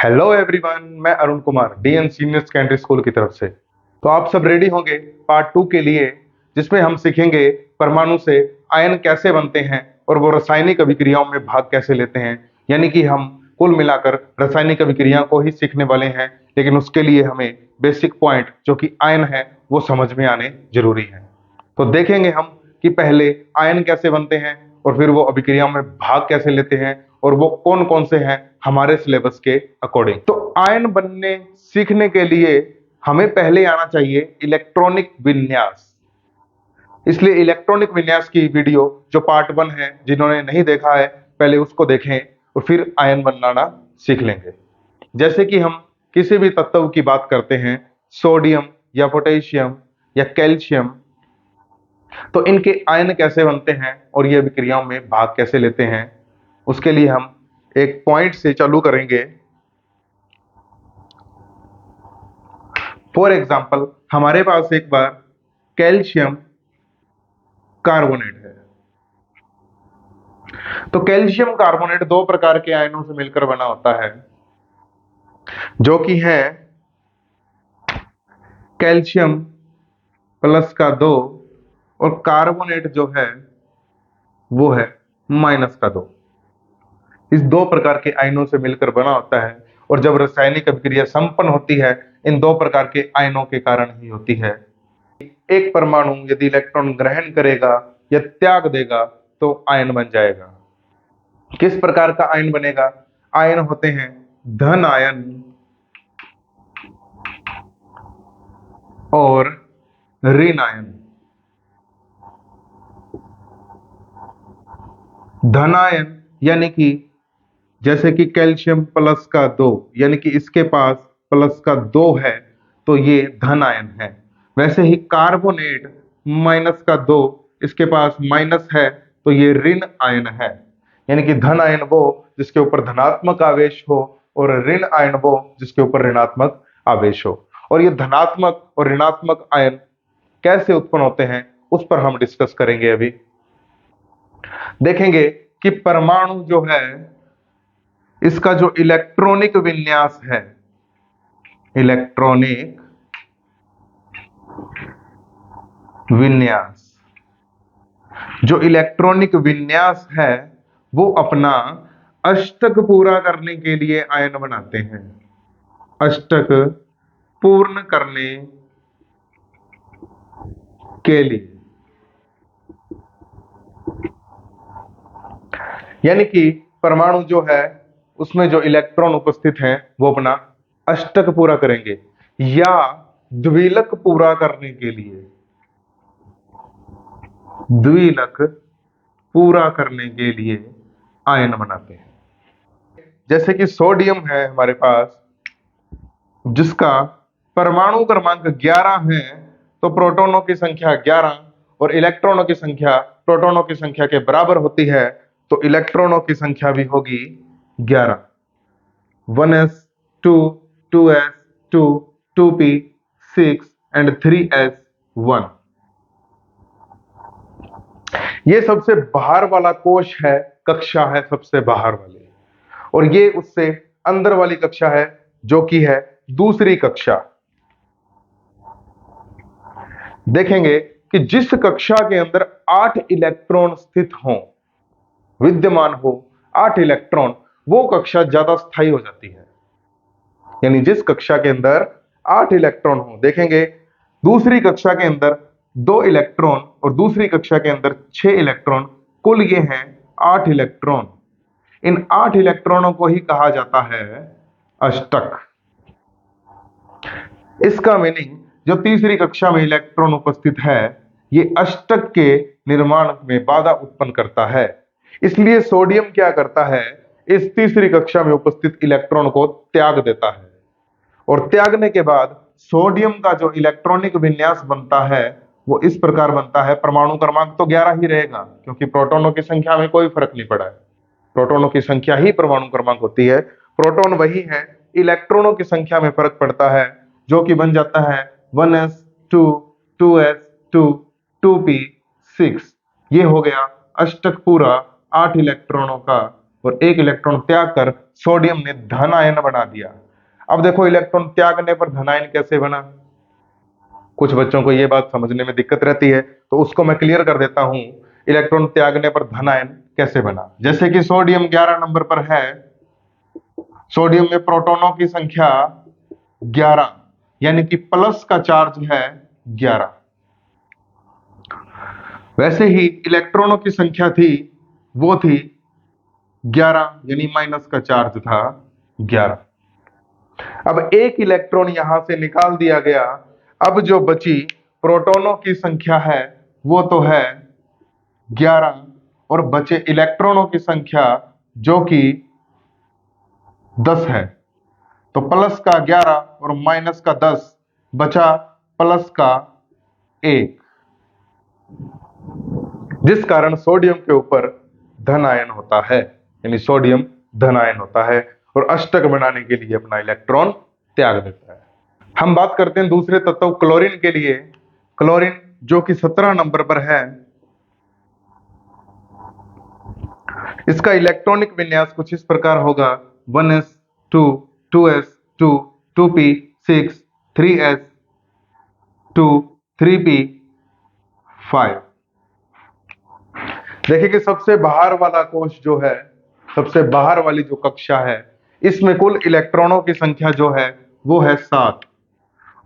Hello everyone, मैं Arun Kumar DN senior secondary school की तरफ से। तो आप सब रेडी होंगे पार्ट 2 के लिए, जिसमें हम सीखेंगे परमाणु से आयन कैसे बनते हैं और वो रासायनिक अभिक्रियाओं में भाग कैसे लेते हैं। यानी कि हम कुल मिलाकर रासायनिक अभिक्रिया को ही सीखने वाले हैं, लेकिन उसके लिए हमें बेसिक पॉइंट जो कि आयन है वो समझ में आने जरूरी है। तो देखेंगे हम कि पहले आयन कैसे बनते हैं और फिर वो अभिक्रियाओं में भाग कैसे लेते हैं और वो कौन कौन से हैं हमारे सिलेबस के अकॉर्डिंग। तो आयन बनने सीखने के लिए हमें पहले आना चाहिए इलेक्ट्रॉनिक विन्यास। इसलिए इलेक्ट्रॉनिक विन्यास की वीडियो जो पार्ट 1 है, जिन्होंने नहीं देखा है पहले उसको देखें और फिर आयन बनाना सीख लेंगे। जैसे कि हम किसी भी तत्व की बात करते हैं, सोडियम या पोटेशियम या कैल्शियम, तो इनके आयन कैसे बनते हैं और ये अभिक्रियाओं में भाग कैसे लेते हैं, उसके लिए हम एक पॉइंट से चालू करेंगे। फॉर एग्जाम्पल, हमारे पास एक बार कैल्शियम कार्बोनेट है। तो कैल्शियम कार्बोनेट दो प्रकार के आयनों से मिलकर बना होता है, जो कि है कैल्शियम प्लस का 2 और कार्बोनेट जो है वो है माइनस का 2। इस दो प्रकार के आयनों से मिलकर बना होता है और जब रासायनिक अभिक्रिया संपन्न होती है इन दो प्रकार के आयनों के कारण ही होती है। एक परमाणु यदि इलेक्ट्रॉन ग्रहण करेगा या त्याग देगा तो आयन बन जाएगा। किस प्रकार का आयन बनेगा? आयन होते हैं धन आयन और ऋण आयन। धन आयन यानी कि जैसे कि कैल्शियम प्लस का 2, यानी कि इसके पास प्लस का 2 है तो ये धन आयन है। वैसे ही कार्बोनेट माइनस का 2, इसके पास माइनस है तो ये ऋण आयन है। यानी कि धन आयन वो जिसके ऊपर धनात्मक आवेश हो और ऋण आयन वो जिसके ऊपर ऋणात्मक आवेश हो। और ये धनात्मक और ऋणात्मक आयन कैसे उत्पन्न होते हैं उस पर हम डिस्कस करेंगे। अभी देखेंगे कि परमाणु जो है इसका जो इलेक्ट्रॉनिक विन्यास है, इलेक्ट्रॉनिक विन्यास, जो इलेक्ट्रॉनिक विन्यास है वो अपना अष्टक पूरा करने के लिए आयन बनाते हैं। अष्टक पूर्ण करने के लिए, यानी कि परमाणु जो है उसमें जो इलेक्ट्रॉन उपस्थित हैं वो अपना अष्टक पूरा करेंगे या द्विलक पूरा करने के लिए, द्विलक पूरा करने के लिए आयन बनाते हैं। जैसे कि सोडियम है हमारे पास, जिसका परमाणु क्रमांक 11 है, तो प्रोटॉनों की संख्या 11 और इलेक्ट्रॉनों की संख्या प्रोटॉनों की संख्या के बराबर होती है, तो इलेक्ट्रॉनों की संख्या भी होगी 11। 1s2 2s2 2p 6 and 3s1। ये सबसे बाहर वाला कोश है, कक्षा है सबसे बाहर वाली, और ये उससे अंदर वाली कक्षा है जो कि है दूसरी कक्षा। देखेंगे कि जिस कक्षा के अंदर 8 इलेक्ट्रॉन स्थित हों, विद्यमान हो 8 इलेक्ट्रॉन, वो कक्षा ज्यादा स्थायी हो जाती है। यानी जिस कक्षा के अंदर 8 इलेक्ट्रॉन हो, देखेंगे दूसरी कक्षा के अंदर 2 इलेक्ट्रॉन और दूसरी कक्षा के अंदर 6 इलेक्ट्रॉन, कुल ये हैं 8 इलेक्ट्रॉन। इन 8 इलेक्ट्रॉनों को ही कहा जाता है अष्टक। इसका मीनिंग जो तीसरी कक्षा में इलेक्ट्रॉन उपस्थित है ये अष्टक के निर्माण में बाधा उत्पन्न करता है। इसलिए सोडियम क्या करता है, इस तीसरी कक्षा में उपस्थित इलेक्ट्रॉन को त्याग देता है, और त्यागने के बाद सोडियम का जो इलेक्ट्रॉनिक विन्यास बनता है वो इस प्रकार बनता है। परमाणु क्रमांक तो 11 ही रहेगा क्योंकि प्रोटॉनों की संख्या में कोई फर्क नहीं पड़ा है, प्रोटॉनों की संख्या ही परमाणु क्रमांक होती है, प्रोटॉन वही है, इलेक्ट्रॉनों की संख्या में फर्क पड़ता है, जो कि बन जाता है 1s2 2s2 2p 6। ये हो गया अष्टक पूरा 8 इलेक्ट्रॉनों का और एक इलेक्ट्रॉन त्याग कर सोडियम ने धन आयन बना दिया। अब देखो इलेक्ट्रॉन त्यागने पर धन आयन कैसे बना। कुछ बच्चों को यह बात समझने में दिक्कत रहती है, तो उसको मैं क्लियर कर देता हूं। इलेक्ट्रॉन त्यागने पर धन आयन कैसे बना। जैसे कि सोडियम 11 नंबर पर है, सोडियम में प्रोटॉनों की संख्या 11, यानी कि प्लस का चार्ज है 11। वैसे ही इलेक्ट्रॉनों की संख्या थी, वो थी 11, यानी माइनस का चार्ज था 11। अब एक इलेक्ट्रॉन यहां से निकाल दिया गया। अब जो बची प्रोटॉनों की संख्या है वो तो है 11, और बचे इलेक्ट्रॉनों की संख्या जो कि 10 है। तो प्लस का 11 और माइनस का 10, बचा प्लस का 1, जिस कारण सोडियम के ऊपर धन आयन होता है, यानी सोडियम धन आयन होता है और अष्टक बनाने के लिए अपना इलेक्ट्रॉन त्याग देता है। हम बात करते हैं दूसरे तत्व क्लोरीन के लिए। क्लोरीन जो कि 17 नंबर पर है, इसका इलेक्ट्रॉनिक विन्यास कुछ इस प्रकार होगा 1s2 2s2 2p6 3s2 3p5। देखिए कि सबसे बाहर वाला कोश जो है, सबसे बाहर वाली जो कक्षा है, इसमें कुल इलेक्ट्रॉनों की संख्या जो है वो है 7,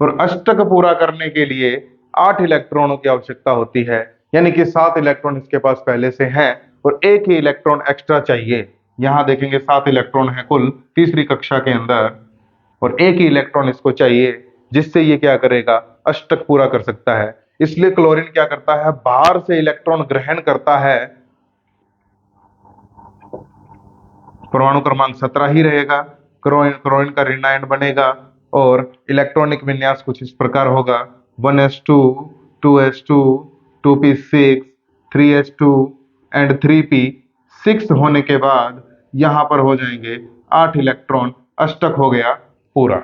और अष्टक पूरा करने के लिए 8 इलेक्ट्रॉनों की आवश्यकता होती है, यानी कि 7 इलेक्ट्रॉन इसके पास पहले से हैं और एक ही इलेक्ट्रॉन एक्स्ट्रा चाहिए। यहां देखेंगे 7 इलेक्ट्रॉन है कुल तीसरी कक्षा के अंदर, और एक ही इलेक्ट्रॉन इसको चाहिए, जिससे ये क्या करेगा, अष्टक पूरा कर सकता है। इसलिए क्लोरीन क्या करता है, बाहर से इलेक्ट्रॉन ग्रहण करता है। परमाणु क्रमांक 17 ही रहेगा, क्लोरीन का ऋण आयन बनेगा और इलेक्ट्रॉनिक विन्यास कुछ इस प्रकार होगा 1s2 2s2 2p6 3s2 and 3p6 होने के बाद यहां पर हो जाएंगे 8 इलेक्ट्रॉन। अष्टक हो गया पूरा।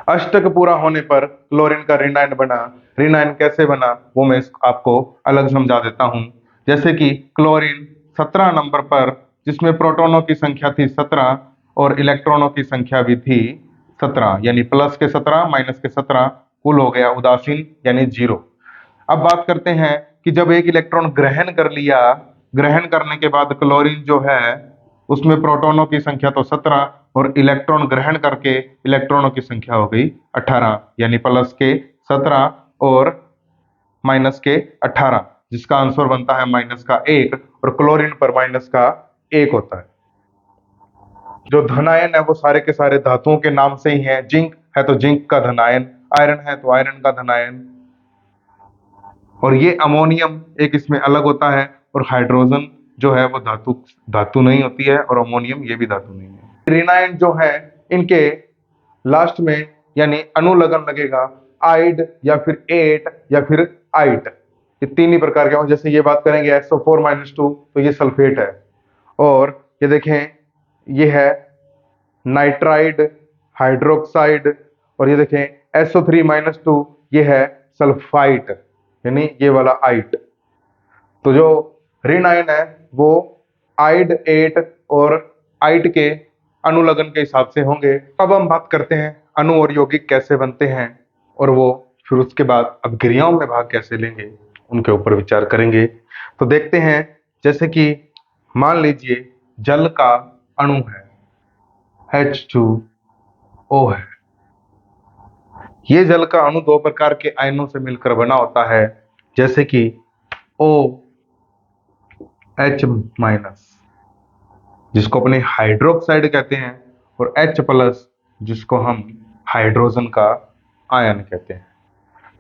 अष्टक पूरा होने पर क्लोरीन का ऋण आयन बना। ऋण आयन कैसे बना वो मैं आपको अलग समझा देता हूं। जैसे कि क्लोरीन 17 नंबर पर, जिसमें प्रोटॉनों की संख्या थी 17 और इलेक्ट्रॉनों की संख्या भी थी 17, यानी प्लस के 17 माइनस के 17, कुल हो गया उदासीन यानी 0। अब बात करते हैं कि जब एक इलेक्ट्रॉन ग्रहण कर लिया, ग्रहण करने के बाद क्लोरीन जो है उसमें प्रोटॉनों की संख्या तो 17 और इलेक्ट्रॉन ग्रहण करके इलेक्ट्रॉनों की संख्या हो गई 18, यानी प्लस के 17 और माइनस के 18, जिसका आंसर बनता है माइनस का 1, और क्लोरीन पर माइनस का 1 होता है। जो धन आयन है वो सारे के सारे धातुओं के नाम से ही है। जिंक है तो जिंक का धन आयन, आयरन है तो आयरन का धन आयन, और ये अमोनियम एक इसमें अलग होता है, और हाइड्रोजन जो है वो धातु नहीं होती है, और अमोनियम ये भी धातु नहीं है। ऋण आयन जो है इनके लास्ट में यानी अनुलग्न लगेगा आइड या फिर एट या फिर आइट, ये तीन ही प्रकार के हों। जैसे ये बात करेंगे SO4-2 तो ये सल्फेट है, और ये देखें ये है नाइट्राइड हाइड्रोक्साइड, और ये देखें SO3-2 ये है सल्फाइट, यानी ये वाला आइट। तो जो ऋण आयन है वो आइड एट और आइट के अनुलग्न के हिसाब से होंगे। अब हम बात करते हैं अणु और यौगिक कैसे बनते हैं, और वो फिर उसके बाद अब क्रियाओं में भाग कैसे लेंगे उनके ऊपर विचार करेंगे। तो देखते हैं, जैसे कि मान लीजिए जल का अणु है H2O है। ये जल का अणु दो प्रकार के आयनों से मिलकर बना होता है, जैसे कि OH- जिसको अपने हाइड्रोक्साइड कहते हैं, और H+ जिसको हम हाइड्रोजन का आयन कहते हैं।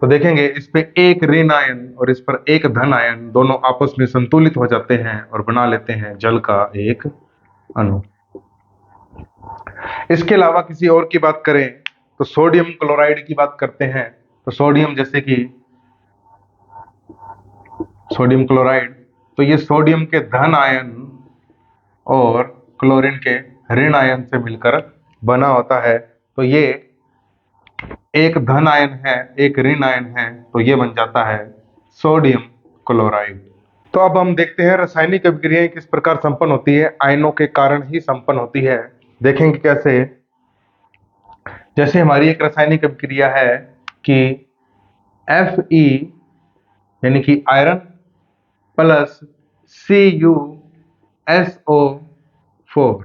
तो देखेंगे इस पे एक ऋण आयन और इस पर एक धन आयन दोनों आपस में संतुलित हो जाते हैं और बना लेते हैं जल का एक अणु। इसके अलावा किसी और की बात करें तो सोडियम क्लोराइड की बात करते हैं। तो सोडियम, जैसे कि सोडियम क्लोराइड, तो ये सोडियम के धन आयन और क्लोरीन के ऋण आयन से मिलकर बना होता है। तो ये एक धन आयन है एक ऋण आयन है, तो ये बन जाता है सोडियम क्लोराइड। तो अब हम देखते हैं रासायनिक अभिक्रियाएं किस प्रकार संपन्न होती है, आयनों के कारण ही संपन्न होती है। देखेंगे कैसे। जैसे हमारी एक रासायनिक अभिक्रिया है कि Fe यानी कि आयरन प्लस CuSO4।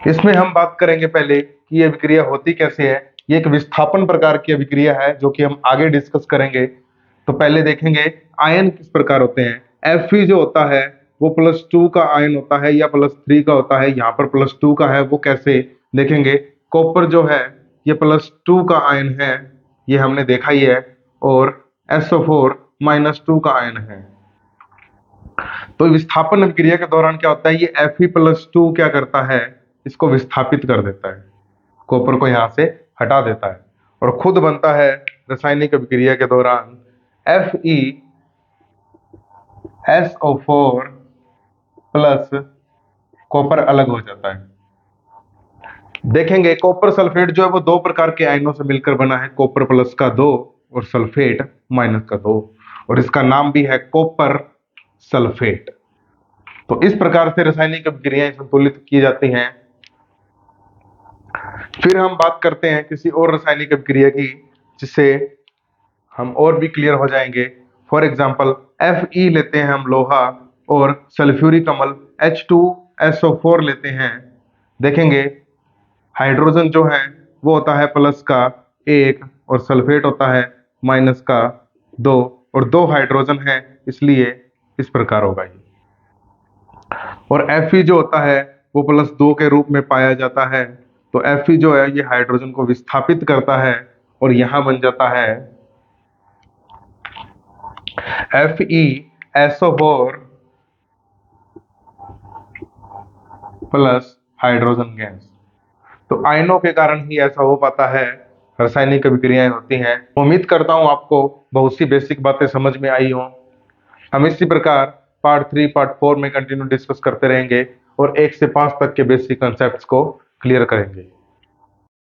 इसमें हम बात करेंगे पहले कि ये अभिक्रिया होती कैसे है। ये एक विस्थापन प्रकार की अभिक्रिया है जो कि हम आगे डिस्कस करेंगे। तो पहले देखेंगे आयन किस प्रकार होते हैं। Fe जो होता है वो +2 का आयन होता है या +3 का होता है। यहाँ पर +2 का है, वो कैसे देखेंगे। कॉपर जो है ये +2 का आयन है, ये हमने देखा ही है, और SO4 -2 का आयन है। तो विस्थापन अभिक्रिया के दौरान क्या होता है, ये Fe+2 क्या करता है, इसको विस्थापित कर देता है, कॉपर को यहां से हटा देता है, और खुद बनता है रासायनिक अभिक्रिया के दौरान FeSO4 प्लस कॉपर अलग हो जाता है। देखेंगे कॉपर सल्फेट जो है वो 2 प्रकार के आयनों से मिलकर बना है, कॉपर प्लस का 2 और सल्फेट माइनस का 2, और इसका नाम भी है कॉपर सल्फेट। तो इस प्रकार से रासायनिक अभिक्रियाएं संतुलित की जाती हैं। फिर हम बात करते हैं किसी और रासायनिक अभिक्रिया की, जिससे हम और भी क्लियर हो जाएंगे। फॉर एग्जाम्पल Fe लेते हैं हम लोहा, और सल्फ्यूरिक अम्ल H2SO4 लेते हैं। देखेंगे हाइड्रोजन जो है वो होता है प्लस का 1 और सल्फेट होता है माइनस का 2, और 2 हाइड्रोजन है, इसलिए इस प्रकार होगा ये। और Fe जो होता है वो +2 के रूप में पाया जाता है। तो Fe जो है ये हाइड्रोजन को विस्थापित करता है, और यहां बन जाता है FeSO4 प्लस हाइड्रोजन गैस। तो आयनों के कारण ही ऐसा हो पाता है, रासायनिक अभिक्रियाएं होती हैं। उम्मीद करता हूं आपको बहुत सी बेसिक बातें समझ में आई हों। हम इसी प्रकार पार्ट 3 पार्ट 4 में कंटिन्यू डिस्कस करते रहेंगे और 1 से 5 तक के बेसिक कंसेप्ट्स को क्लियर करेंगे।